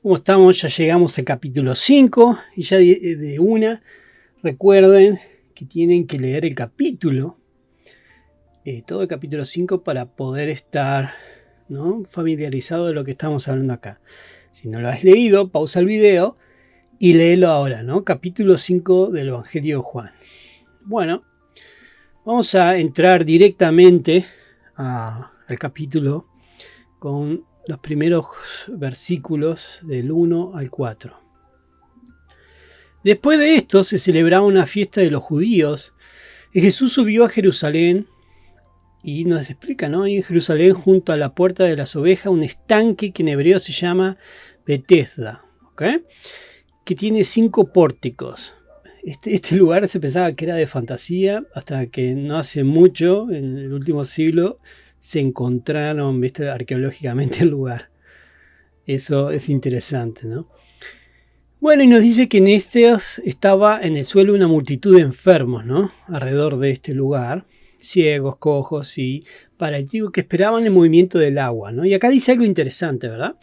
¿Cómo estamos? Ya llegamos al capítulo 5 y ya de una recuerden que tienen que leer el capítulo, todo el capítulo 5 para poder estar, ¿no?, familiarizado de lo que estamos hablando acá. Si no lo has leído, pausa el video y léelo ahora, ¿no? Capítulo 5 del Evangelio de Juan. Bueno, vamos a entrar directamente al capítulo con los primeros versículos del 1 al 4. Después de esto se celebraba una fiesta de los judíos y Jesús subió a Jerusalén y nos explica, ¿no? Ahí en Jerusalén, junto a la puerta de las ovejas, un estanque que en hebreo se llama Betesda, ¿ok?, que tiene 5 pórticos. Este lugar se pensaba que era de fantasía hasta que no hace mucho, en el último siglo, se encontraron, ¿viste?, arqueológicamente el lugar. Eso es interesante, ¿no? Bueno, y nos dice que en estos estaba en el suelo una multitud de enfermos, ¿no?, alrededor de este lugar, ciegos, cojos y paralíticos que esperaban el movimiento del agua, ¿no? Y acá dice algo interesante, ¿verdad?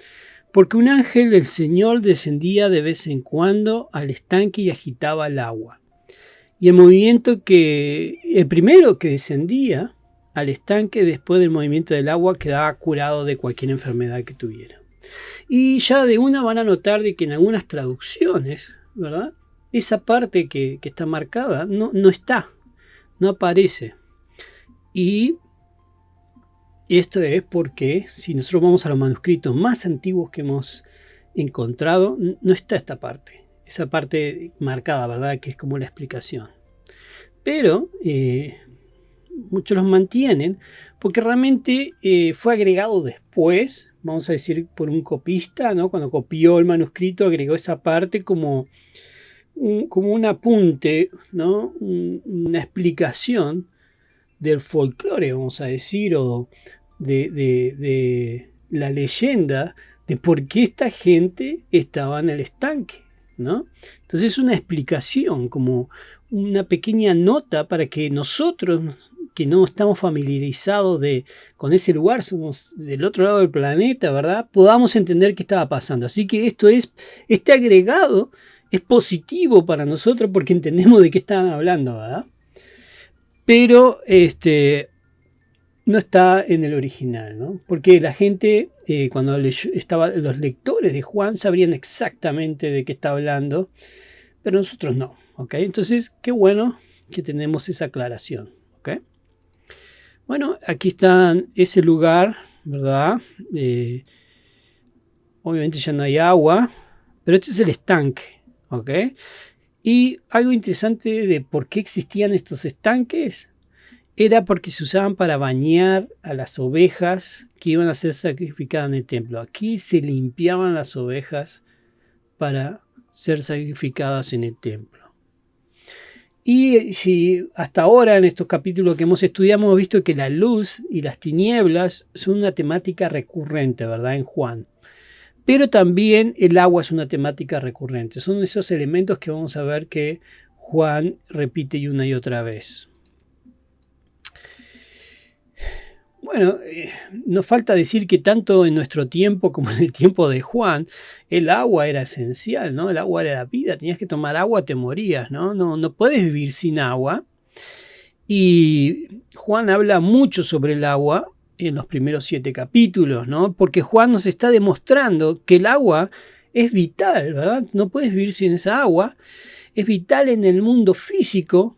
Porque un ángel del Señor descendía de vez en cuando al estanque y agitaba el agua. Y el primero que descendía al estanque después del movimiento del agua quedaba curado de cualquier enfermedad que tuviera. Y ya de una van a notar de que en algunas traducciones, ¿verdad?, esa parte que está marcada no está, no aparece. Y esto es porque si nosotros vamos a los manuscritos más antiguos que hemos encontrado, no está esta parte, esa parte marcada, ¿verdad?, que es como la explicación. Pero muchos los mantienen porque realmente fue agregado después, vamos a decir, por un copista, ¿no? Cuando copió el manuscrito agregó esa parte como un apunte, ¿no?, una explicación del folclore, vamos a decir, o de la leyenda de por qué esta gente estaba en el estanque, ¿no? Entonces es una explicación, como una pequeña nota para que nosotros, que no estamos familiarizados con ese lugar, somos del otro lado del planeta, ¿verdad?, podamos entender qué estaba pasando. Así que este agregado es positivo para nosotros porque entendemos de qué estaban hablando, ¿verdad? Pero no está en el original, ¿no? Porque la gente, cuando los lectores de Juan sabrían exactamente de qué está hablando, pero nosotros no, ¿ok? Entonces, qué bueno que tenemos esa aclaración, ¿ok? Bueno, aquí está ese lugar, ¿verdad? Obviamente ya no hay agua, pero este es el estanque, ¿ok? Y algo interesante de por qué existían estos estanques era porque se usaban para bañar a las ovejas que iban a ser sacrificadas en el templo. Aquí se limpiaban las ovejas para ser sacrificadas en el templo. Y si hasta ahora en estos capítulos que hemos estudiado hemos visto que la luz y las tinieblas son una temática recurrente, ¿verdad?, en Juan. Pero también el agua es una temática recurrente. Son esos elementos que vamos a ver que Juan repite una y otra vez. Bueno, nos falta decir que tanto en nuestro tiempo como en el tiempo de Juan, el agua era esencial, ¿no? El agua era la vida, tenías que tomar agua, te morías, ¿no? No puedes vivir sin agua. Y Juan habla mucho sobre el agua en los primeros 7 capítulos, ¿no? Porque Juan nos está demostrando que el agua es vital, ¿verdad? No puedes vivir sin esa agua, es vital en el mundo físico.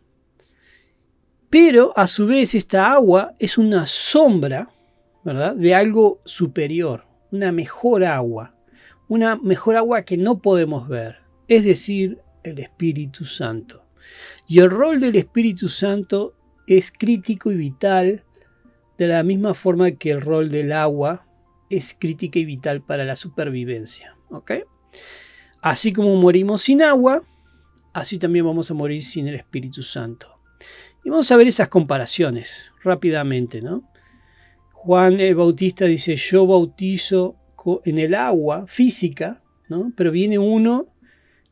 Pero a su vez esta agua es una sombra, ¿verdad?, de algo superior, una mejor agua que no podemos ver, es decir, el Espíritu Santo. Y el rol del Espíritu Santo es crítico y vital de la misma forma que el rol del agua es crítico y vital para la supervivencia, ¿ok? Así como morimos sin agua, así también vamos a morir sin el Espíritu Santo. Y vamos a ver esas comparaciones rápidamente, ¿no? Juan el Bautista dice, yo bautizo en el agua física, ¿no? Pero viene uno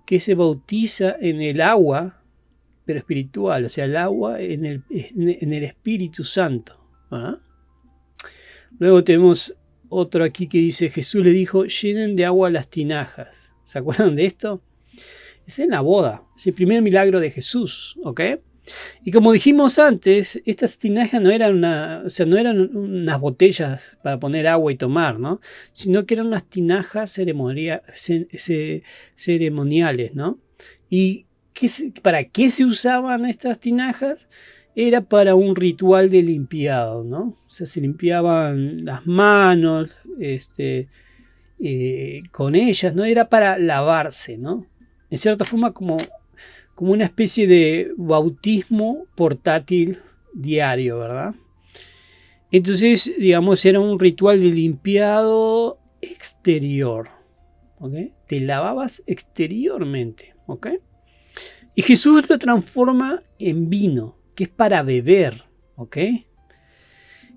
que se bautiza en el agua, pero espiritual, o sea, el agua en el Espíritu Santo, ¿verdad? Luego tenemos otro aquí que dice, Jesús le dijo, llenen de agua las tinajas. ¿Se acuerdan de esto? Es en la boda, es el primer milagro de Jesús, ¿ok? Y como dijimos antes, estas tinajas no eran no eran unas botellas para poner agua y tomar, ¿no? Sino que eran unas tinajas ceremoniales, ¿no? ¿Y para qué se usaban estas tinajas? Era para un ritual de limpiado, ¿no? O sea, se limpiaban las manos con ellas, ¿no? Era para lavarse, ¿no? En cierta forma como una especie de bautismo portátil diario, ¿verdad? Entonces, digamos, era un ritual de limpiado exterior, ¿ok? Te lavabas exteriormente, ¿ok? Y Jesús lo transforma en vino, que es para beber, ¿ok?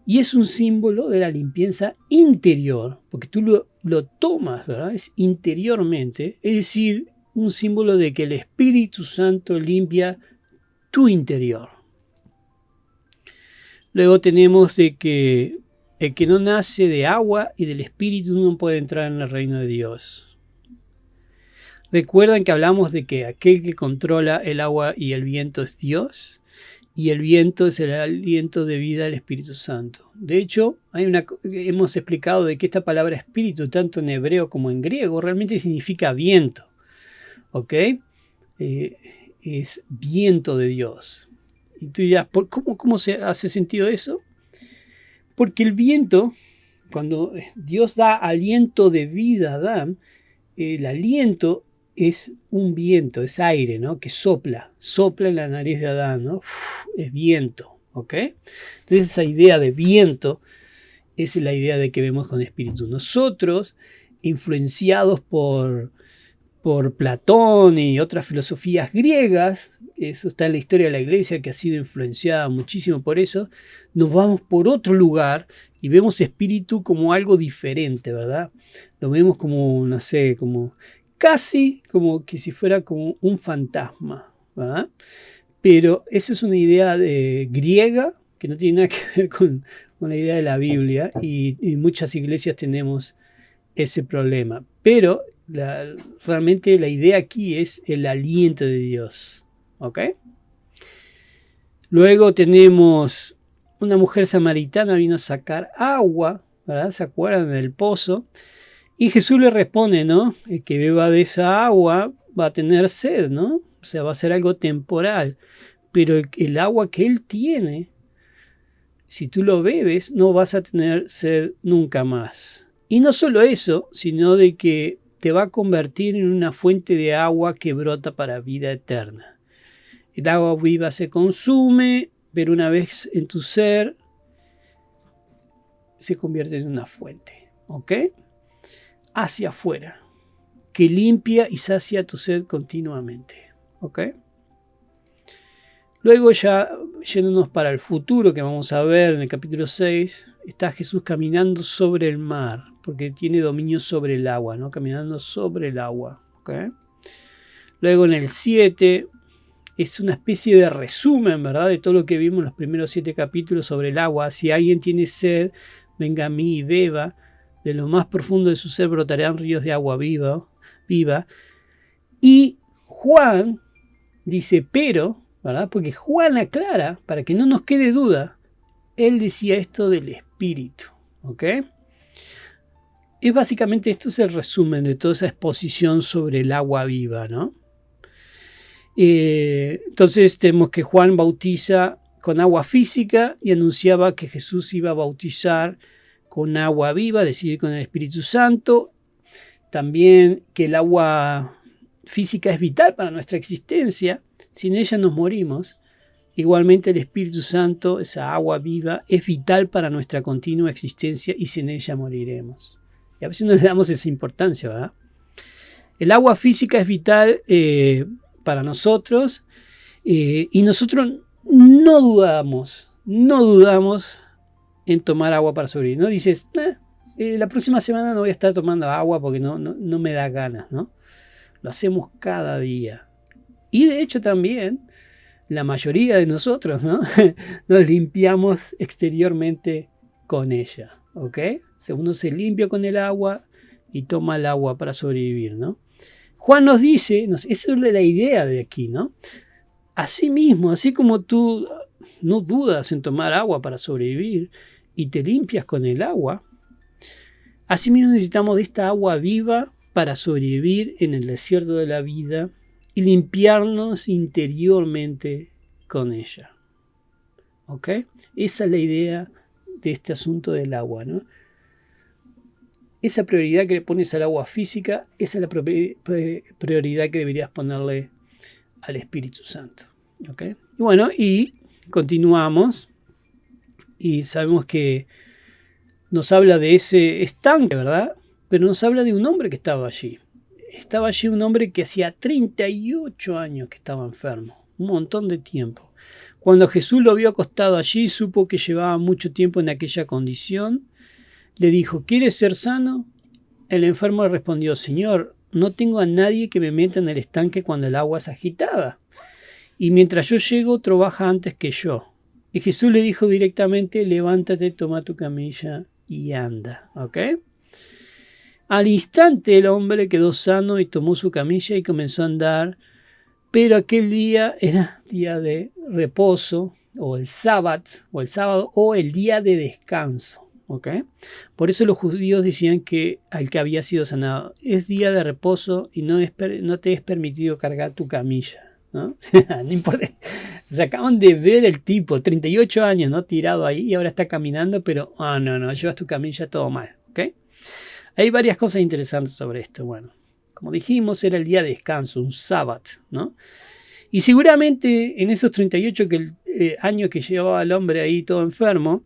Y es un símbolo de la limpieza interior, porque tú lo tomas, ¿verdad? Es interiormente, es decir, un símbolo de que el Espíritu Santo limpia tu interior. Luego tenemos de que el que no nace de agua y del Espíritu no puede entrar en el reino de Dios. Recuerdan que hablamos de que aquel que controla el agua y el viento es Dios, y el viento es el aliento de vida del Espíritu Santo. De hecho, hemos explicado de que esta palabra espíritu, tanto en hebreo como en griego, realmente significa viento. ¿Ok? Es viento de Dios. Y tú dirás, ¿cómo se hace sentido eso? Porque el viento, cuando Dios da aliento de vida a Adán, el aliento es un viento, es aire, ¿no? Que sopla en la nariz de Adán, ¿no? Es viento, ¿ok? Entonces esa idea de viento es la idea de que vemos con espíritu. Nosotros, influenciados por Platón y otras filosofías griegas, eso está en la historia de la iglesia que ha sido influenciada muchísimo por eso, nos vamos por otro lugar y vemos espíritu como algo diferente, ¿verdad? Lo vemos como, no sé, como casi como que si fuera como un fantasma, ¿verdad? Pero esa es una idea griega que no tiene nada que ver con la idea de la Biblia y muchas iglesias tenemos ese problema. Pero realmente la idea aquí es el aliento de Dios, ¿ok? Luego tenemos una mujer samaritana vino a sacar agua, ¿verdad? ¿Se acuerdan del pozo? Y Jesús le responde, ¿no? El que beba de esa agua va a tener sed, ¿no? O sea, va a ser algo temporal. Pero el agua que él tiene, si tú lo bebes, no vas a tener sed nunca más. Y no solo eso, sino de que te va a convertir en una fuente de agua que brota para vida eterna. El agua viva se consume, pero una vez en tu ser, se convierte en una fuente, ¿ok? Hacia afuera, que limpia y sacia tu sed continuamente, ¿ok? Luego ya yéndonos para el futuro que vamos a ver en el capítulo 6, está Jesús caminando sobre el mar, porque tiene dominio sobre el agua, ¿no? Caminando sobre el agua, ¿ok? Luego en el 7 es una especie de resumen, ¿verdad? De todo lo que vimos en los primeros 7 capítulos sobre el agua. Si alguien tiene sed, venga a mí y beba. De lo más profundo de su ser brotarán ríos de agua viva. Y Juan dice, pero, ¿verdad? Porque Juan aclara, para que no nos quede duda, él decía esto del Espíritu, ¿ok? Es básicamente, esto es el resumen de toda esa exposición sobre el agua viva, ¿no? Entonces tenemos que Juan bautiza con agua física y anunciaba que Jesús iba a bautizar con agua viva, es decir, con el Espíritu Santo. También que el agua física es vital para nuestra existencia, sin ella nos morimos. Igualmente el Espíritu Santo, esa agua viva, es vital para nuestra continua existencia y sin ella moriremos. Y a veces no le damos esa importancia, ¿verdad? El agua física es vital para nosotros y nosotros no dudamos en tomar agua para sobrevivir. No dices, la próxima semana no voy a estar tomando agua porque no me da ganas, ¿no? Lo hacemos cada día. Y de hecho también la mayoría de nosotros, ¿no? Nos limpiamos exteriormente con ella, ¿ok? Uno se limpia con el agua y toma el agua para sobrevivir, ¿no? Juan nos dice, esa es la idea de aquí, ¿no? Así mismo, así como tú no dudas en tomar agua para sobrevivir y te limpias con el agua, así mismo necesitamos de esta agua viva para sobrevivir en el desierto de la vida y limpiarnos interiormente con ella. ¿Ok? Esa es la idea de este asunto del agua, ¿no? Esa prioridad que le pones al agua física, esa es la prioridad que deberías ponerle al Espíritu Santo. ¿Ok? Y bueno, y continuamos y sabemos que nos habla de ese estanque, ¿verdad? Pero nos habla de un hombre que estaba allí. Estaba allí un hombre que hacía 38 años que estaba enfermo, un montón de tiempo. Cuando Jesús lo vio acostado allí, supo que llevaba mucho tiempo en aquella condición. Le dijo, ¿quieres ser sano? El enfermo le respondió, Señor, no tengo a nadie que me meta en el estanque cuando el agua es agitada. Y mientras yo llego, otro baja antes que yo. Y Jesús le dijo directamente, levántate, toma tu camilla y anda. ¿Ok? Al instante el hombre quedó sano y tomó su camilla y comenzó a andar. Pero aquel día era día de reposo, o el sábado, o el día de descanso. ¿Okay? Por eso los judíos decían que al que había sido sanado es día de reposo y no te es permitido cargar tu camilla, ¿no? No importa. Se acaban de ver el tipo, 38 años, ¿no? Tirado ahí y ahora está caminando, pero no, llevas tu camilla todo mal. ¿Okay? Hay varias cosas interesantes sobre esto. Bueno, como dijimos, era el día de descanso, un sábado, ¿no? Y seguramente en esos 38 años que llevaba el hombre ahí todo enfermo,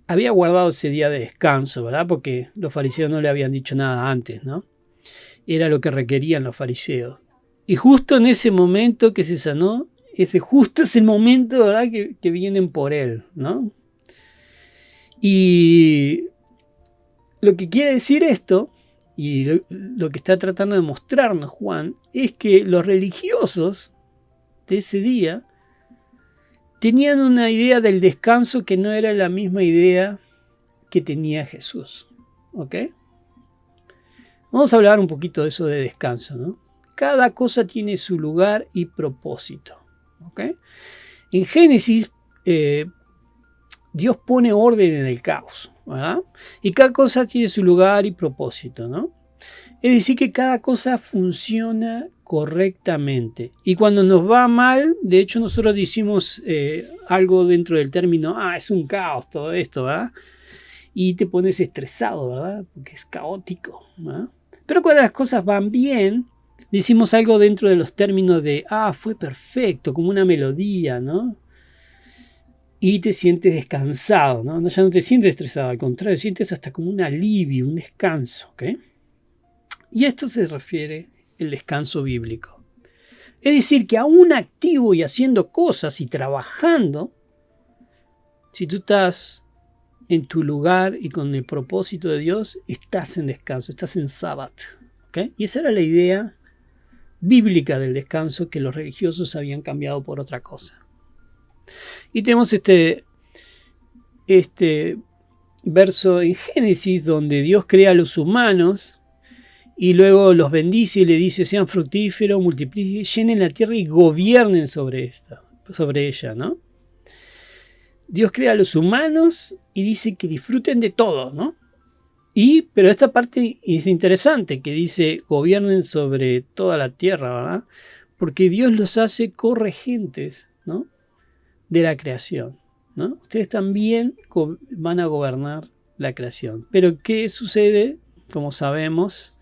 había guardado ese día de descanso, ¿verdad? Porque los fariseos no le habían dicho nada antes, ¿no? Era lo que requerían los fariseos. Y justo en ese momento que se sanó, justo es el momento, ¿verdad? Que vienen por él, ¿no? Y lo que quiere decir esto, y lo que está tratando de mostrarnos Juan, es que los religiosos de ese día tenían una idea del descanso que no era la misma idea que tenía Jesús. ¿Ok? Vamos a hablar un poquito de eso de descanso, ¿no? Cada cosa tiene su lugar y propósito. ¿Ok? En Génesis, Dios pone orden en el caos, ¿verdad? Y cada cosa tiene su lugar y propósito, ¿no? Es decir, que cada cosa funciona correctamente. Y cuando nos va mal, de hecho nosotros decimos algo dentro del término, es un caos todo esto, ¿verdad? Y te pones estresado, ¿verdad? Porque es caótico, ¿verdad? Pero cuando las cosas van bien, decimos algo dentro de los términos de, fue perfecto, como una melodía, ¿no? Y te sientes descansado, ¿no? Ya no te sientes estresado, al contrario, sientes hasta como un alivio, un descanso, ¿ok? Y a esto se refiere el descanso bíblico. Es decir, que aún activo y haciendo cosas y trabajando, si tú estás en tu lugar y con el propósito de Dios, estás en descanso, estás en sábado. ¿Okay? Y esa era la idea bíblica del descanso que los religiosos habían cambiado por otra cosa. Y tenemos este verso en Génesis donde Dios crea a los humanos y luego los bendice y le dice, sean fructíferos, multipliquen, llenen la tierra y gobiernen sobre ella, ¿no? Dios crea a los humanos y dice que disfruten de todo, ¿no? Pero esta parte es interesante, que dice, gobiernen sobre toda la tierra, ¿verdad? Porque Dios los hace corregentes, ¿no? De la creación, ¿no? Ustedes también van a gobernar la creación. Pero ¿qué sucede? Como sabemos,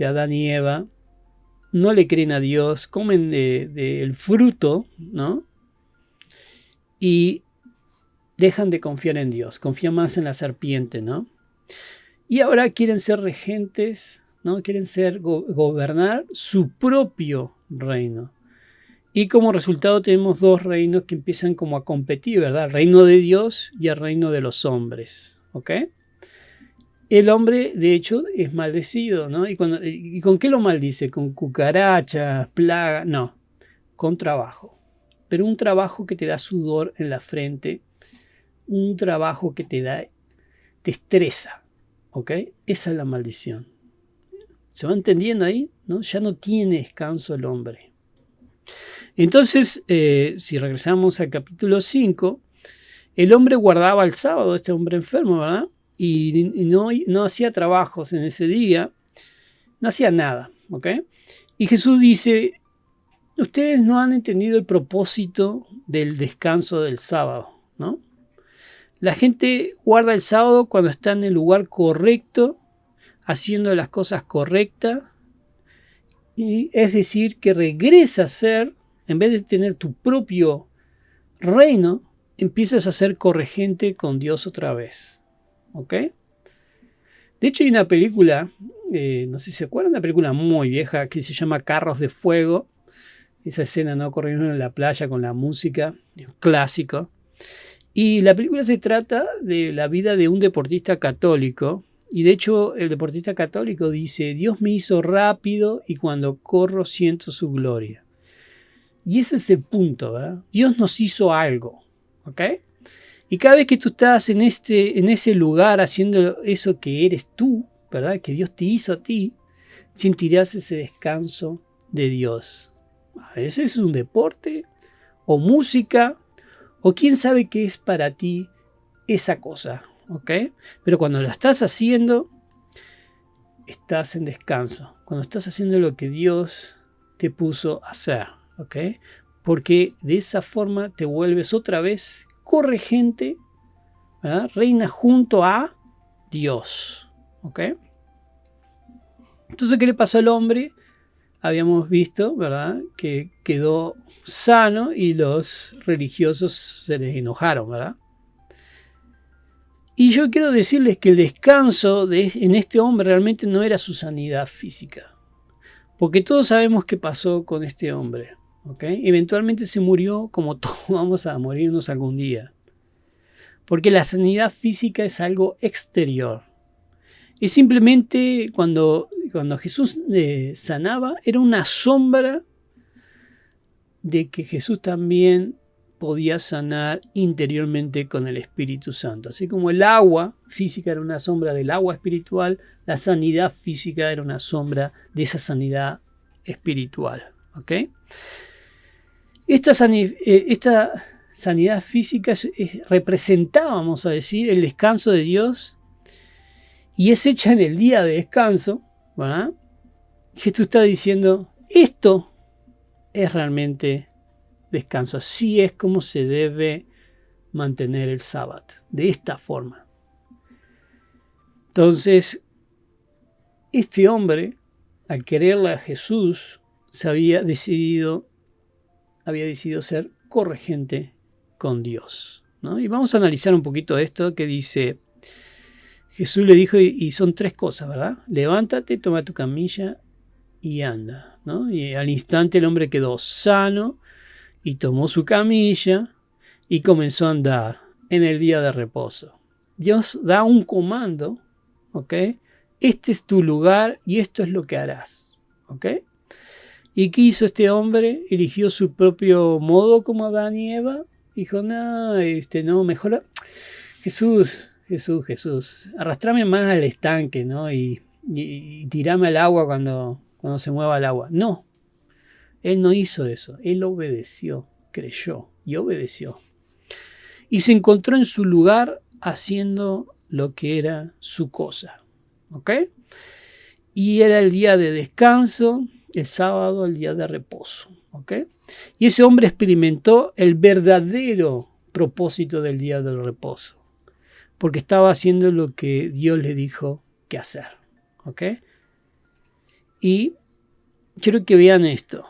Adán y Eva no le creen a Dios, comen del fruto, ¿no? Y dejan de confiar en Dios, confían más en la serpiente, ¿no? Y ahora quieren ser regentes, ¿no? Quieren gobernar su propio reino. Y como resultado tenemos dos reinos que empiezan como a competir, ¿verdad? El reino de Dios y el reino de los hombres, ¿ok? El hombre, de hecho, es maldecido, ¿no? ¿Y con qué lo maldice? ¿Con cucarachas, plagas? No, con trabajo. Pero un trabajo que te da sudor en la frente, un trabajo que te da te estresa, ¿ok? Esa es la maldición. ¿Se va entendiendo ahí? ¿No? Ya no tiene descanso el hombre. Entonces, si regresamos al capítulo 5, el hombre guardaba el sábado, este hombre enfermo, ¿verdad? Y no hacía trabajos en ese día, no hacía nada, ¿ok? Y Jesús dice, ustedes no han entendido el propósito del descanso del sábado, ¿no? La gente guarda el sábado cuando está en el lugar correcto, haciendo las cosas correctas, y es decir, que regresa a ser, en vez de tener tu propio reino, empiezas a ser corregente con Dios otra vez, ¿ok? De hecho hay una película, no sé si se acuerdan, una película muy vieja que se llama Carros de Fuego. Esa escena, ¿no? Corriendo en la playa con la música, un clásico. Y la película se trata de la vida de un deportista católico. Y de hecho el deportista católico dice, Dios me hizo rápido y cuando corro siento su gloria. Y ese es el punto, ¿verdad? Dios nos hizo algo, ¿ok? Y cada vez que tú estás en ese lugar haciendo eso que eres tú, ¿verdad? Que Dios te hizo a ti, sentirás ese descanso de Dios. A veces es un deporte, o música, o quién sabe qué es para ti esa cosa, ¿ok? Pero cuando lo estás haciendo, estás en descanso. Cuando estás haciendo lo que Dios te puso a hacer, ¿ok? Porque de esa forma te vuelves otra vez corregente, ¿verdad? Reina junto a Dios, ¿ok? Entonces, ¿qué le pasó al hombre? Habíamos visto, ¿verdad?, que quedó sano y los religiosos se les enojaron, ¿verdad? Y yo quiero decirles que el descanso en este hombre realmente no era su sanidad física. Porque todos sabemos qué pasó con este hombre, ¿ok? Eventualmente se murió como todos vamos a morirnos algún día. Porque la sanidad física es algo exterior. Es simplemente cuando Jesús sanaba, era una sombra de que Jesús también podía sanar interiormente con el Espíritu Santo. Así como el agua física era una sombra del agua espiritual, la sanidad física era una sombra de esa sanidad espiritual. ¿Ok? Esta sanidad física representaba, vamos a decir, el descanso de Dios, y es hecha en el día de descanso, ¿verdad? Jesús está diciendo, esto es realmente descanso. Así es como se debe mantener el sábado, de esta forma. Entonces, este hombre, al quererle a Jesús, había decidido ser corregente con Dios, ¿no? Y vamos a analizar un poquito esto que dice, Jesús le dijo, y son tres cosas, ¿verdad? Levántate, toma tu camilla y anda, ¿no? Y al instante el hombre quedó sano y tomó su camilla y comenzó a andar en el día de reposo. Dios da un comando, ¿ok? Este es tu lugar y esto es lo que harás, ¿ok? ¿Y qué hizo este hombre? Eligió su propio modo como Adán y Eva. Dijo, no, mejor Jesús, arrastrame más al estanque, ¿no? Y tirame al agua cuando se mueva el agua. No, él no hizo eso. Él obedeció, creyó y obedeció. Y se encontró en su lugar haciendo lo que era su cosa, ¿ok? Y era el día de descanso, el sábado, el día de reposo, ¿ok? Y ese hombre experimentó el verdadero propósito del día del reposo, porque estaba haciendo lo que Dios le dijo que hacer, ¿ok? Y quiero que vean esto.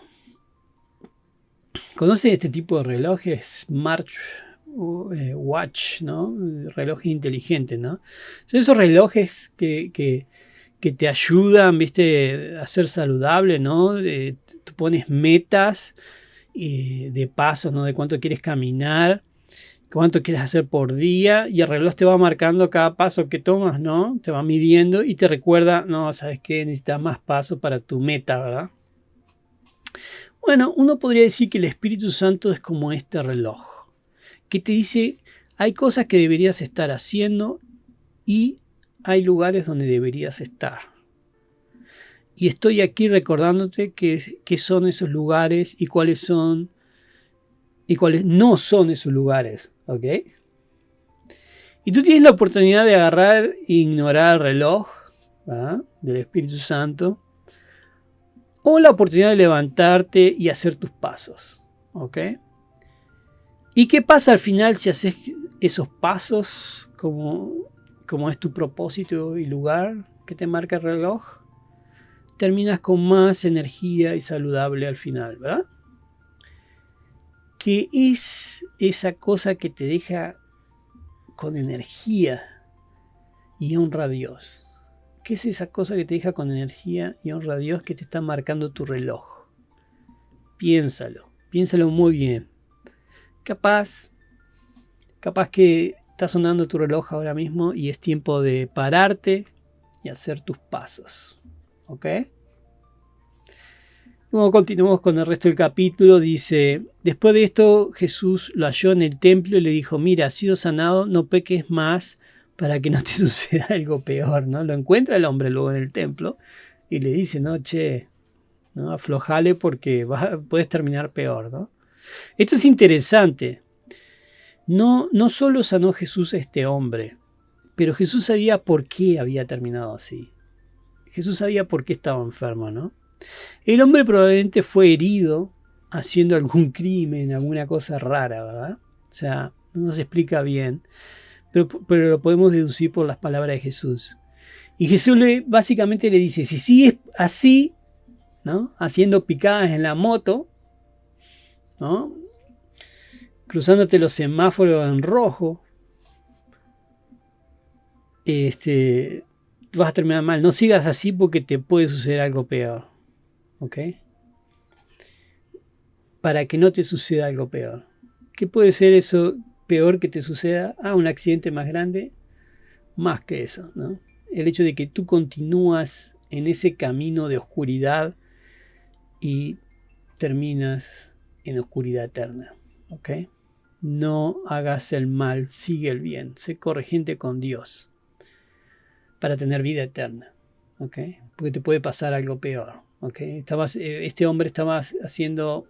¿Conocen este tipo de relojes? Watch, ¿no? Relojes inteligentes, ¿no? Son esos relojes que te ayudan, ¿viste? A ser saludable, ¿no? Tú pones metas de pasos, ¿no? De cuánto quieres caminar, cuánto quieres hacer por día, y el reloj te va marcando cada paso que tomas, ¿no? Te va midiendo y te recuerda, no, ¿sabes qué? Necesitas más pasos para tu meta, ¿verdad? Bueno, uno podría decir que el Espíritu Santo es como este reloj, que te dice, hay cosas que deberías estar haciendo y hay lugares donde deberías estar. Y estoy aquí recordándote qué son esos lugares y cuáles son y cuáles no son esos lugares, ¿ok? Y tú tienes la oportunidad de agarrar e ignorar el reloj, ¿verdad?, del Espíritu Santo, o la oportunidad de levantarte y hacer tus pasos, ¿ok? ¿Y qué pasa al final si haces esos pasos como es tu propósito y lugar que te marca el reloj? Terminas con más energía y saludable al final, ¿verdad? ¿Qué es esa cosa que te deja con energía y honra a Dios? ¿Qué es esa cosa que te deja con energía y honra a Dios que te está marcando tu reloj? Piénsalo muy bien. Capaz que está sonando tu reloj ahora mismo y es tiempo de pararte y hacer tus pasos, ¿ok? Como continuamos con el resto del capítulo, dice: después de esto Jesús lo halló en el templo y le dijo: mira, has sido sanado, no peques más para que no te suceda algo peor, ¿no? Lo encuentra el hombre luego en el templo y le dice: no, che, ¿no?, aflojale porque puedes terminar peor, ¿no? Esto es interesante. No solo sanó Jesús a este hombre, pero Jesús sabía por qué había terminado así. Jesús sabía por qué estaba enfermo, ¿no? El hombre probablemente fue herido haciendo algún crimen, alguna cosa rara, ¿verdad? O sea, no se explica bien, pero lo podemos deducir por las palabras de Jesús. Y Jesús básicamente le dice: si sigues así, ¿no?, haciendo picadas en la moto, ¿no?, cruzándote los semáforos en rojo, vas a terminar mal. No sigas así porque te puede suceder algo peor, ¿ok? Para que no te suceda algo peor. ¿Qué puede ser eso peor que te suceda? Un accidente más grande. Más que eso, ¿no? El hecho de que tú continúas en ese camino de oscuridad y terminas en oscuridad eterna, ¿ok? No hagas el mal, sigue el bien. Sé corregente con Dios para tener vida eterna, ¿ok? Porque te puede pasar algo peor, ¿ok? Este hombre estaba haciendo,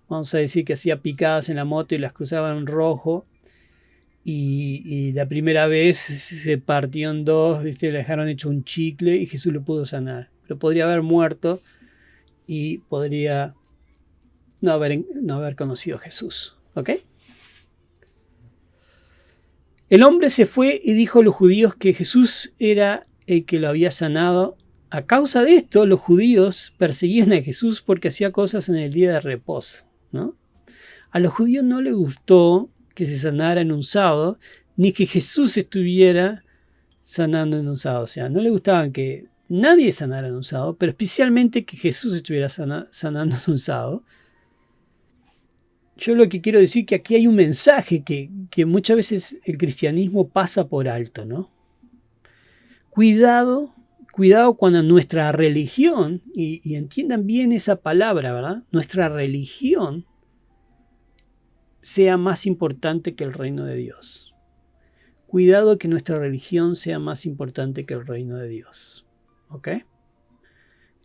vamos a decir que hacía picadas en la moto y las cruzaba en rojo, y la primera vez se partió en dos, ¿viste? Le dejaron hecho un chicle y Jesús lo pudo sanar. Pero podría haber muerto y podría no haber conocido a Jesús, ¿ok? El hombre se fue y dijo a los judíos que Jesús era el que lo había sanado. A causa de esto, los judíos perseguían a Jesús porque hacía cosas en el día de reposo, ¿no? A los judíos no les gustó que se sanara en un sábado, ni que Jesús estuviera sanando en un sábado. O sea, no les gustaba que nadie sanara en un sábado, pero especialmente que Jesús estuviera sanando en un sábado. Yo lo que quiero decir es que aquí hay un mensaje que muchas veces el cristianismo pasa por alto, ¿no? Cuidado cuando nuestra religión, y entiendan bien esa palabra, ¿verdad? Nuestra religión sea más importante que el reino de Dios. Cuidado que nuestra religión sea más importante que el reino de Dios, ¿ok?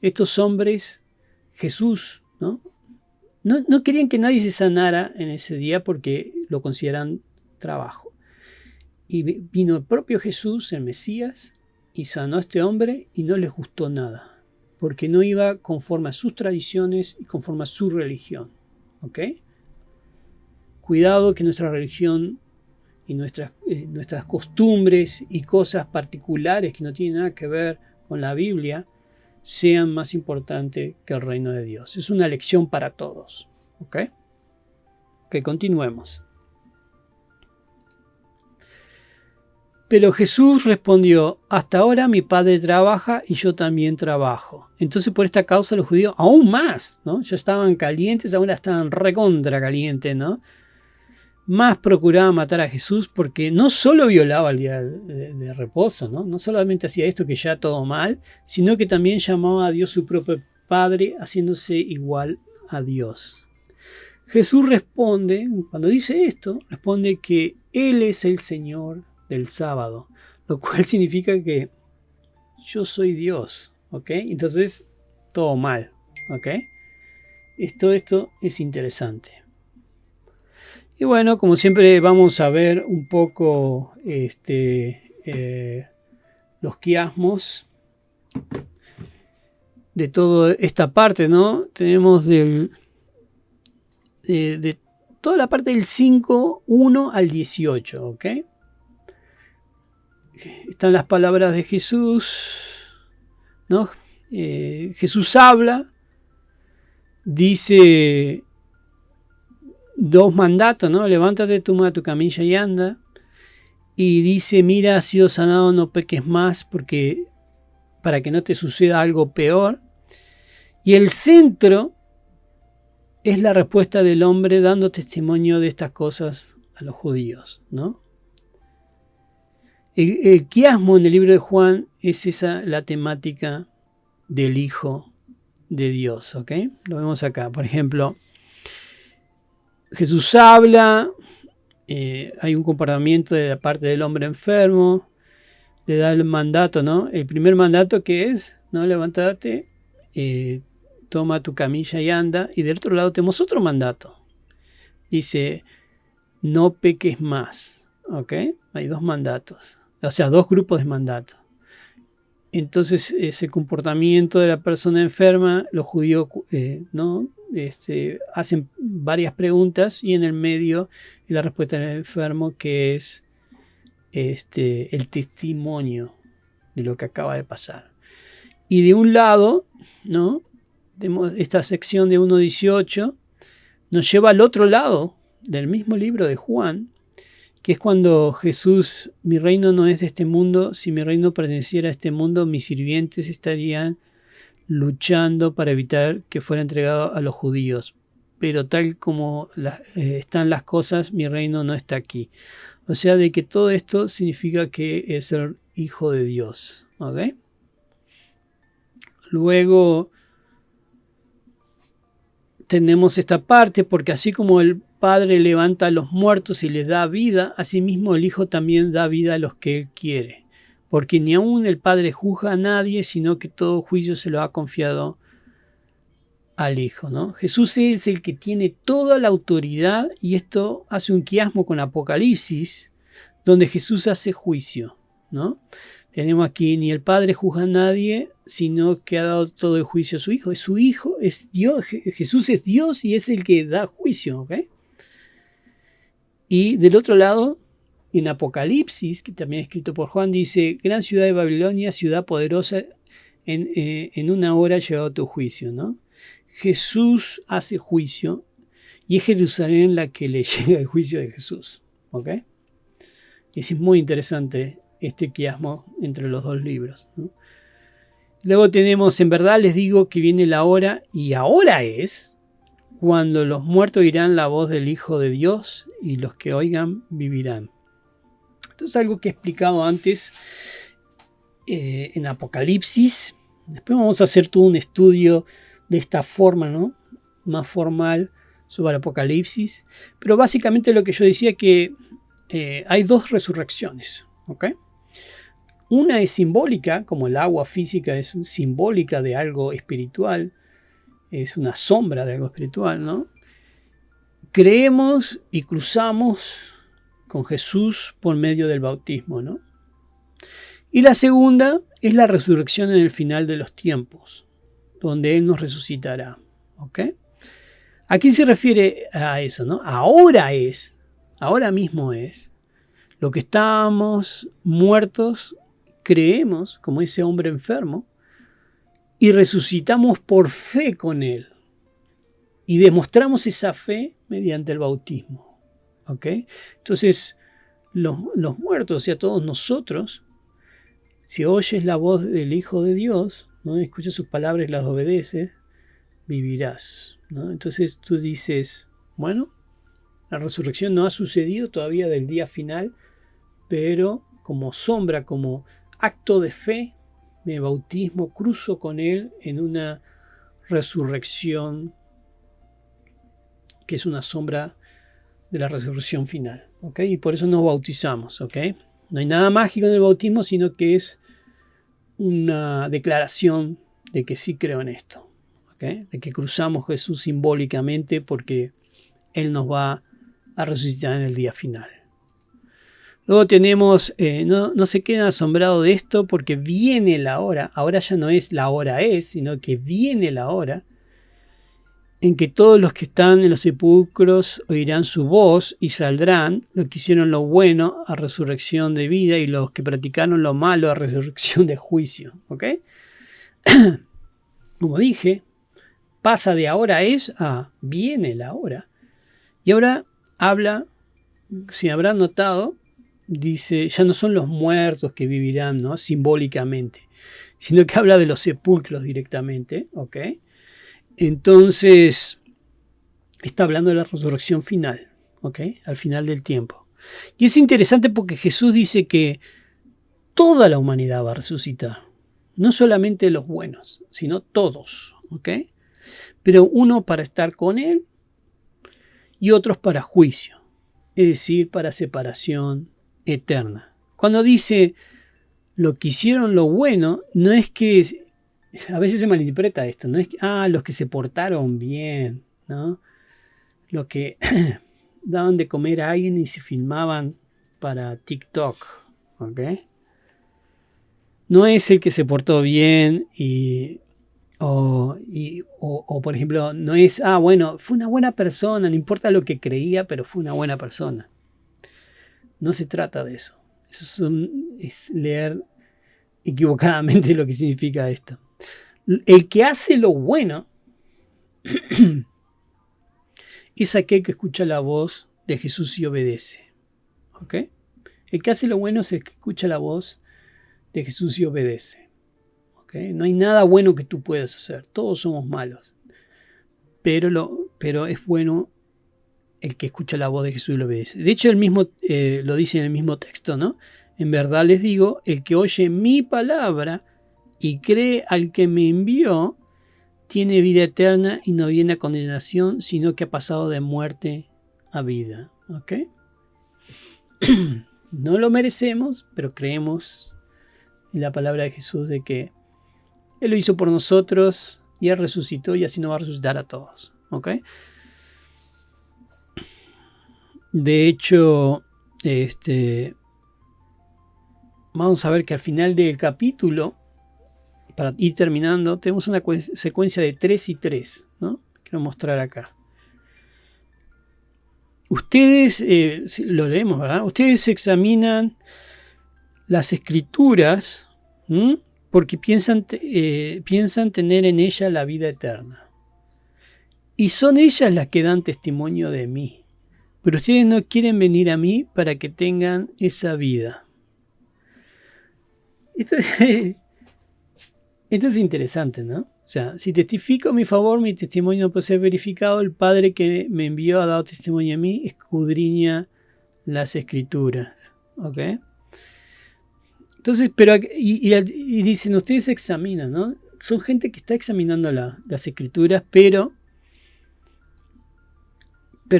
Estos hombres, Jesús, ¿no? No querían que nadie se sanara en ese día porque lo consideran trabajo. Y vino el propio Jesús, el Mesías, y sanó a este hombre y no les gustó nada, porque no iba conforme a sus tradiciones y conforme a su religión, ¿ok? Cuidado que nuestra religión y nuestras costumbres y cosas particulares que no tienen nada que ver con la Biblia sean más importantes que el reino de Dios. Es una lección para todos, ¿ok? Que continuemos. Pero Jesús respondió: hasta ahora mi padre trabaja y yo también trabajo. Entonces por esta causa los judíos aún más, ¿no? Ya estaban calientes, ahora estaban recontra calientes, ¿no? Más procuraban matar a Jesús porque no solo violaba el día de reposo, ¿no? No solamente hacía esto que ya todo mal, sino que también llamaba a Dios su propio Padre, haciéndose igual a Dios. Jesús responde, cuando dice esto, responde que Él es el Señor del sábado. lo cual significa que yo soy Dios, ¿ok? Entonces, todo mal, ¿ok? Esto es interesante. Y bueno, como siempre vamos a ver un poco los quiasmos de toda esta parte, ¿no? Tenemos de toda la parte del 5, 1 al 18, ¿ok? Están las palabras de Jesús, ¿no? Jesús habla, dice 2 mandatos, ¿no? Levántate, toma tu camilla y anda. Y dice, mira, has sido sanado, no peques más, porque para que no te suceda algo peor. Y el centro es la respuesta del hombre dando testimonio de estas cosas a los judíos, ¿no? El quiasmo en el libro de Juan es esa la temática del Hijo de Dios, ¿ok? Lo vemos acá, por ejemplo, Jesús habla, hay un comportamiento de la parte del hombre enfermo, le da el mandato, ¿no? El primer mandato que es, ¿no? Levántate, toma tu camilla y anda. Y del otro lado tenemos otro mandato. Dice, no peques más, ¿ok? Hay 2 mandatos, o sea, 2 grupos de mandatos. Entonces, ese comportamiento de la persona enferma, los judíos, ¿no? Hacen varias preguntas y en el medio la respuesta del enfermo, que es el testimonio de lo que acaba de pasar. Y de un lado, ¿no? Esta sección de 1.18 nos lleva al otro lado del mismo libro de Juan, que es cuando Jesús, mi reino no es de este mundo, si mi reino perteneciera a este mundo, mis sirvientes estarían luchando para evitar que fuera entregado a los judíos. Pero tal como están las cosas, mi reino no está aquí. O sea, de que todo esto significa que es el Hijo de Dios. ¿Ok? Luego tenemos esta parte, porque así como el Padre levanta a los muertos y les da vida, asimismo el Hijo también da vida a los que Él quiere. Porque ni aún el Padre juzga a nadie, sino que todo juicio se lo ha confiado al Hijo, ¿no? Jesús es el que tiene toda la autoridad, y esto hace un quiasmo con Apocalipsis, donde Jesús hace juicio, ¿no? Tenemos aquí, ni el Padre juzga a nadie, sino que ha dado todo el juicio a su Hijo. Su Hijo es Dios, Jesús es Dios y es el que da juicio, ¿ok? Y del otro lado, en Apocalipsis, que también es escrito por Juan, dice, gran ciudad de Babilonia, ciudad poderosa, en una hora ha llegado tu juicio, ¿no? Jesús hace juicio y es Jerusalén la que le llega el juicio de Jesús, ¿ok? Y es muy interesante este quiasmo entre los 2 libros, ¿no? Luego tenemos, en verdad les digo que viene la hora, y ahora es, cuando los muertos oirán la voz del Hijo de Dios, y los que oigan vivirán. Esto es algo que he explicado antes en Apocalipsis. Después vamos a hacer todo un estudio de esta forma, ¿no? Más formal sobre Apocalipsis. Pero básicamente lo que yo decía, que hay 2 resurrecciones, ¿ok? Una es simbólica, como el agua física es simbólica de algo espiritual, es una sombra de algo espiritual, ¿no? Creemos y cruzamos con Jesús por medio del bautismo, ¿no? Y la segunda es la resurrección en el final de los tiempos, donde Él nos resucitará, ¿ok? ¿A quién se refiere a eso, no? Ahora mismo es, lo que estábamos muertos, creemos, como ese hombre enfermo, y resucitamos por fe con Él. Y demostramos esa fe mediante el bautismo, ¿ok? Entonces, los muertos, o sea, todos nosotros, si oyes la voz del Hijo de Dios, ¿no? Escuchas sus palabras y las obedeces, vivirás, ¿no? Entonces tú dices, bueno, la resurrección no ha sucedido todavía del día final, pero como sombra, como acto de fe, me bautismo, cruzo con Él en una resurrección que es una sombra de la resurrección final, ¿ok? Y por eso nos bautizamos, ¿ok? No hay nada mágico en el bautismo, sino que es una declaración de que sí creo en esto, ¿okay? De que cruzamos a Jesús simbólicamente porque Él nos va a resucitar en el día final. Luego tenemos, no se queden asombrados de esto porque viene la hora. Ahora ya no es la hora es, sino que viene la hora en que todos los que están en los sepulcros oirán su voz y saldrán, los que hicieron lo bueno a resurrección de vida y los que practicaron lo malo a resurrección de juicio. ¿Ok? Como dije, pasa de ahora es a viene la hora. Y ahora habla, si habrán notado, dice, ya no son los muertos que vivirán, ¿no? Simbólicamente, sino que habla de los sepulcros directamente. ¿Ok? Entonces, está hablando de la resurrección final, ¿ok? Al final del tiempo. Y es interesante porque Jesús dice que toda la humanidad va a resucitar. No solamente los buenos, sino todos, ¿ok? Pero uno para estar con Él y otros para juicio, es decir, para separación eterna. Cuando dice lo que hicieron lo bueno, no es que... A veces se malinterpreta esto, no es que, los que se portaron bien, ¿no? Los que daban de comer a alguien y se filmaban para TikTok, ¿ok? No es el que se portó bien o por ejemplo, no es, bueno, fue una buena persona, no importa lo que creía, pero fue una buena persona. No se trata de eso. Eso es leer equivocadamente lo que significa esto. El que hace lo bueno es aquel que escucha la voz de Jesús y obedece. ¿Ok? El que hace lo bueno es el que escucha la voz de Jesús y obedece. ¿Ok? No hay nada bueno que tú puedas hacer. Todos somos malos. Pero es bueno el que escucha la voz de Jesús y lo obedece. De hecho, él mismo lo dice en el mismo texto, ¿no? En verdad les digo, el que oye mi palabra y cree al que me envió, tiene vida eterna y no viene a condenación, sino que ha pasado de muerte a vida. ¿Ok? No lo merecemos, pero creemos en la palabra de Jesús de que Él lo hizo por nosotros y Él resucitó y así nos va a resucitar a todos. ¿Ok? De hecho, vamos a ver que al final del capítulo, para ir terminando, tenemos una secuencia de 3 y 3, ¿no? Quiero mostrar acá. Ustedes, lo leemos, ¿verdad? Ustedes examinan las escrituras porque piensan tener en ellas la vida eterna. Y son ellas las que dan testimonio de mí. Pero ustedes no quieren venir a mí para que tengan esa vida. Esto es interesante, ¿no? O sea, si testifico a mi favor, mi testimonio no puede ser verificado. El Padre que me envió ha dado testimonio a mí, escudriña las escrituras. ¿Ok? Entonces, y dicen, ustedes examinan, ¿no? Son gente que está examinando las escrituras, pero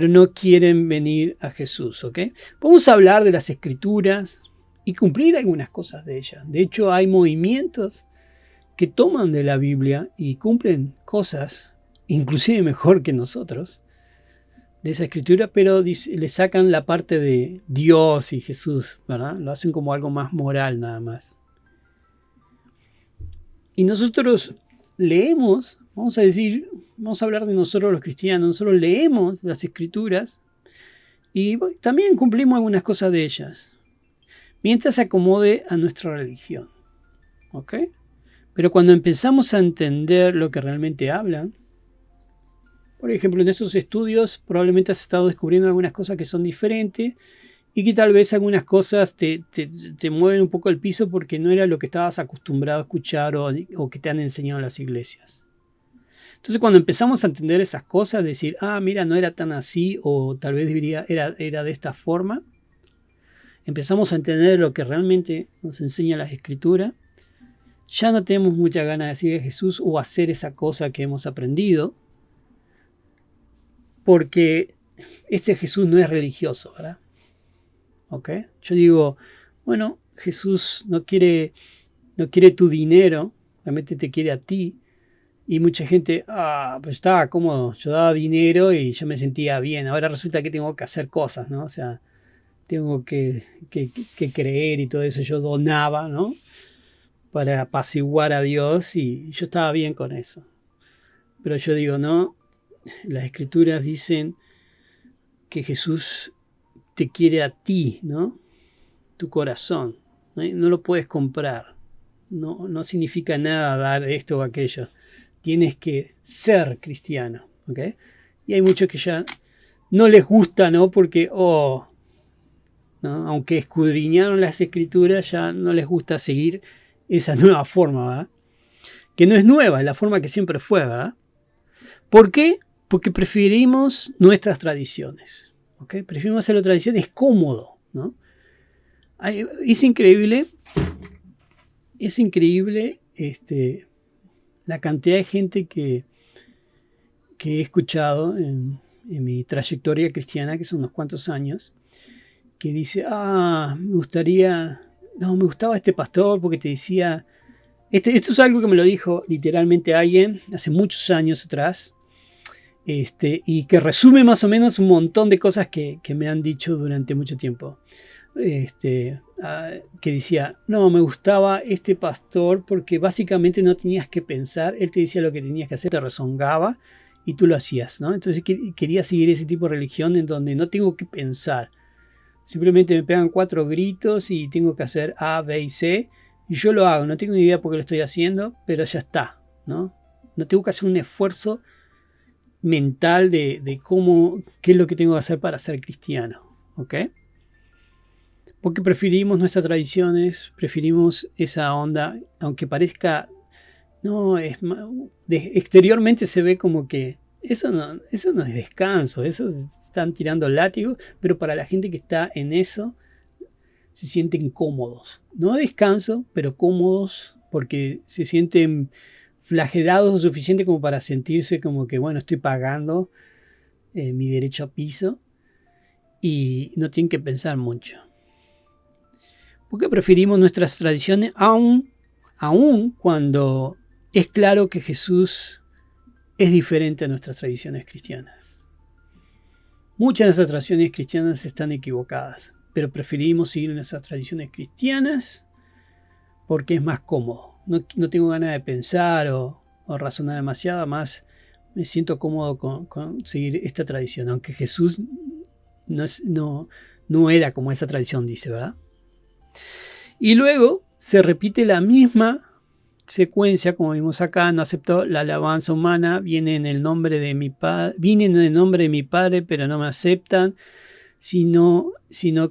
no quieren venir a Jesús, ¿ok? Vamos a hablar de las escrituras y cumplir algunas cosas de ellas. De hecho, hay movimientos que toman de la Biblia y cumplen cosas, inclusive mejor que nosotros, de esa escritura, pero le sacan la parte de Dios y Jesús, ¿verdad? Lo hacen como algo más moral nada más. Y nosotros leemos, vamos a hablar de nosotros los cristianos, nosotros leemos las escrituras y también cumplimos algunas cosas de ellas, mientras se acomode a nuestra religión. ¿Ok? Pero cuando empezamos a entender lo que realmente hablan, por ejemplo, en esos estudios probablemente has estado descubriendo algunas cosas que son diferentes y que tal vez algunas cosas te mueven un poco el piso porque no era lo que estabas acostumbrado a escuchar o que te han enseñado las iglesias. Entonces, cuando empezamos a entender esas cosas, decir, mira, no era tan así o tal vez era de esta forma, empezamos a entender lo que realmente nos enseña las escrituras. Ya no tenemos mucha ganas de seguir a Jesús o hacer esa cosa que hemos aprendido, porque este Jesús no es religioso, ¿verdad? ¿Ok? Yo digo, Bueno, Jesús no quiere tu dinero, realmente te quiere a ti. Y mucha gente, pues estaba cómodo, yo daba dinero y yo me sentía bien. Ahora resulta que tengo que hacer cosas, ¿no? O sea, tengo que creer y todo eso. Yo donaba, ¿no? Para apaciguar a Dios y yo estaba bien con eso. Pero yo digo, no, las escrituras dicen que Jesús te quiere a ti, ¿no? Tu corazón, ¿no? No lo puedes comprar. No significa nada dar esto o aquello. Tienes que ser cristiano, ¿ok? Y hay muchos que ya no les gusta, ¿no? Porque, ¿no? Aunque escudriñaron las escrituras, ya no les gusta seguir esa nueva forma, ¿verdad? Que no es nueva, es la forma que siempre fue, ¿verdad? ¿Por qué? Porque preferimos nuestras tradiciones, ¿ok? Preferimos hacer la tradición, es cómodo, ¿no? Es increíble la cantidad de gente que he escuchado en mi trayectoria cristiana, que son unos cuantos años, que dice, me gustaba este pastor porque te decía, esto es algo que me lo dijo literalmente alguien hace muchos años atrás, y que resume más o menos un montón de cosas que me han dicho durante mucho tiempo. Que decía, me gustaba este pastor porque básicamente no tenías que pensar, él te decía lo que tenías que hacer, te rezongaba y tú lo hacías, ¿no? Entonces quería seguir ese tipo de religión en donde no tengo que pensar, simplemente me pegan 4 gritos y tengo que hacer A, B y C y yo lo hago, no tengo ni idea por qué lo estoy haciendo, pero ya está, ¿no? No tengo que hacer un esfuerzo mental de qué es lo que tengo que hacer para ser cristiano, ¿ok? Porque preferimos nuestras tradiciones, preferimos esa onda, aunque parezca, exteriormente se ve como que eso no es descanso, eso están tirando látigos, pero para la gente que está en eso se sienten cómodos. No descanso, pero cómodos porque se sienten flagelados lo suficiente como para sentirse como que, bueno, estoy pagando mi derecho a piso y no tienen que pensar mucho. Porque preferimos nuestras tradiciones aún cuando es claro que Jesús es diferente a nuestras tradiciones cristianas. Muchas de nuestras tradiciones cristianas están equivocadas, pero preferimos seguir nuestras tradiciones cristianas porque es más cómodo. No tengo ganas de pensar o razonar demasiado, más me siento cómodo con seguir esta tradición, aunque Jesús no era como esa tradición dice, ¿verdad? Y luego se repite la misma secuencia, como vimos acá, no aceptó la alabanza humana, viene en el nombre de mi Padre, pero no me aceptan si no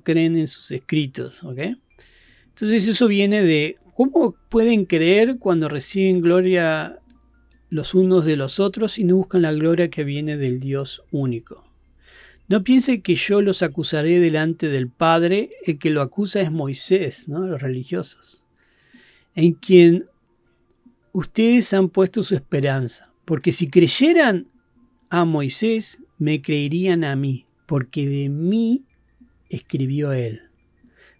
creen en sus escritos, ¿ok? Entonces eso viene de cómo pueden creer cuando reciben gloria los unos de los otros y no buscan la gloria que viene del Dios único. No piense que yo los acusaré delante del Padre, el que lo acusa es Moisés, ¿no? Los religiosos, en quien ustedes han puesto su esperanza, porque si creyeran a Moisés, me creerían a mí, porque de mí escribió él.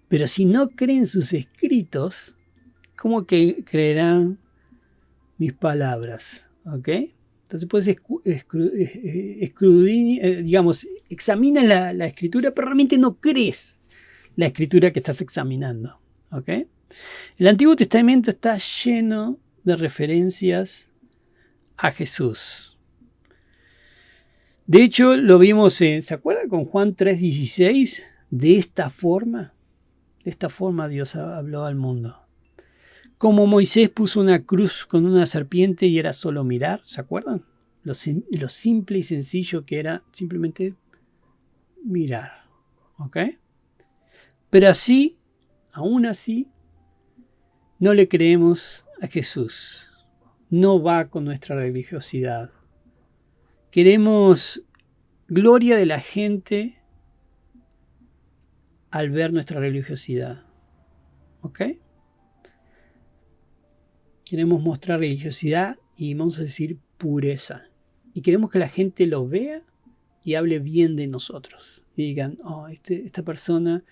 Pero si no creen sus escritos, ¿cómo que creerán mis palabras? ¿Ok? Entonces puedes examina la escritura, pero realmente no crees la escritura que estás examinando. ¿Ok? El Antiguo Testamento está lleno de referencias a Jesús. De hecho, lo vimos ¿se acuerdan con Juan 3:16? De esta forma Dios habló al mundo. Como Moisés puso una cruz con una serpiente y era solo mirar, ¿se acuerdan? Lo simple y sencillo que era simplemente mirar, ¿ok? Pero aún así, no le creemos a Jesús. No va con nuestra religiosidad. Queremos gloria de la gente al ver nuestra religiosidad, ¿ok? Queremos mostrar religiosidad y vamos a decir pureza. Y queremos que la gente lo vea y hable bien de nosotros. Y digan, esta persona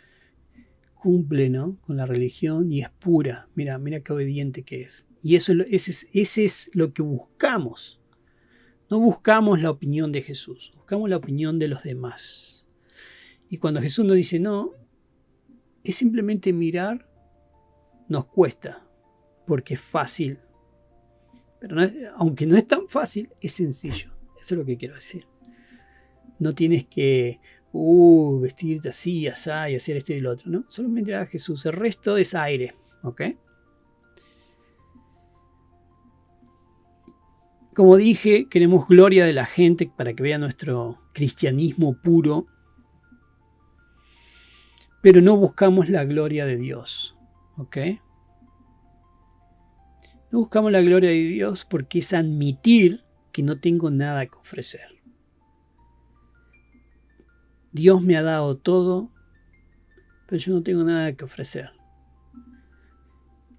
cumple, ¿no?, con la religión y es pura. Mira qué obediente que es. Y ese es lo que buscamos. No buscamos la opinión de Jesús, buscamos la opinión de los demás. Y cuando Jesús nos dice no, es simplemente mirar, nos cuesta, porque es fácil. Pero aunque no es tan fácil, es sencillo. Eso es lo que quiero decir. No tienes que vestirte así, asá, y hacer esto y lo otro, ¿no? Solamente a Jesús. El resto es aire, ¿ok? Como dije, queremos gloria de la gente para que vea nuestro cristianismo puro, pero no buscamos la gloria de Dios, ¿ok? No buscamos la gloria de Dios porque es admitir que no tengo nada que ofrecer. Dios me ha dado todo, pero yo no tengo nada que ofrecer.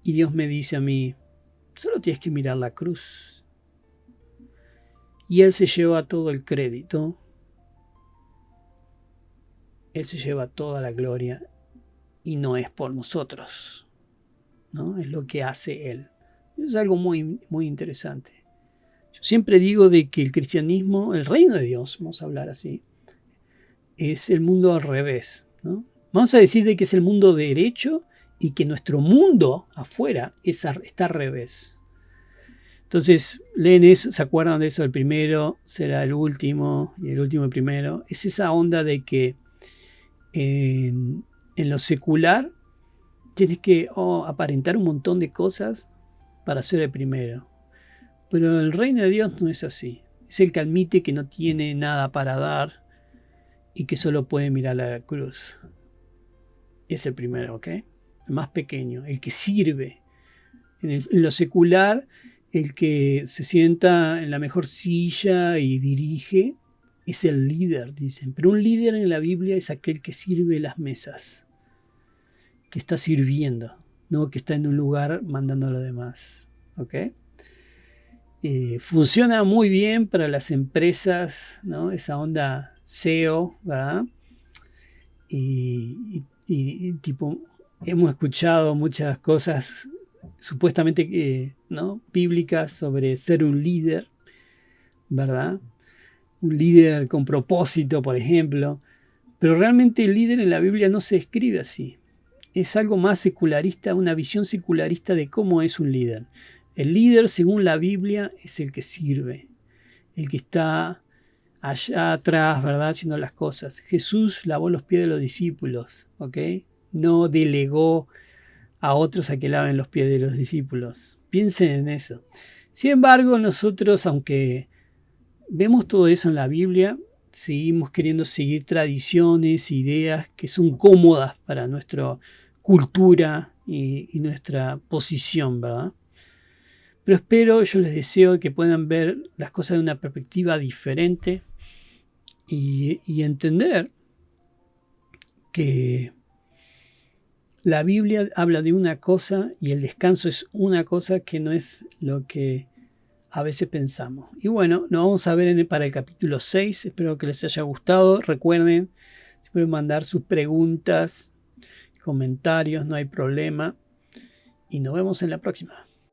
Y Dios me dice a mí, solo tienes que mirar la cruz. Y Él se lleva todo el crédito. Él se lleva toda la gloria y no es por nosotros, ¿no? Es lo que hace Él. Es algo muy, muy interesante. Yo siempre digo de que el cristianismo, el reino de Dios, vamos a hablar así, es el mundo al revés, ¿no? Vamos a decir de que es el mundo derecho y que nuestro mundo afuera está al revés. Entonces, leen eso, se acuerdan de eso, el primero será el último y el último el primero. Es esa onda de que en lo secular tienes que aparentar un montón de cosas para ser el primero. Pero el reino de Dios no es así. Es el que admite que no tiene nada para dar y que solo puede mirar a la cruz. Es el primero, ¿ok? El más pequeño, el que sirve. En lo secular, el que se sienta en la mejor silla y dirige es el líder, dicen. Pero un líder en la Biblia es aquel que sirve las mesas, que está sirviendo, no que está en un lugar mandando a los demás, ¿ok? Funciona muy bien para las empresas, ¿no? Esa onda SEO, ¿verdad? Y tipo, hemos escuchado muchas cosas supuestamente ¿no?, bíblicas sobre ser un líder, ¿verdad? Un líder con propósito, por ejemplo. Pero realmente el líder en la Biblia no se describe así. Es algo más secularista, una visión secularista de cómo es un líder. El líder, según la Biblia, es el que sirve, el que está allá atrás, ¿verdad?, haciendo las cosas. Jesús lavó los pies de los discípulos, ¿ok? No delegó a otros a que laven los pies de los discípulos. Piensen en eso. Sin embargo, nosotros, aunque vemos todo eso en la Biblia, seguimos queriendo seguir tradiciones, ideas que son cómodas para nuestra cultura y nuestra posición, ¿verdad? Pero yo les deseo que puedan ver las cosas de una perspectiva diferente y entender que la Biblia habla de una cosa y el descanso es una cosa que no es lo que a veces pensamos. Y bueno, nos vamos a ver para el capítulo 6. Espero que les haya gustado. Recuerden, se pueden mandar sus preguntas, comentarios, no hay problema. Y nos vemos en la próxima.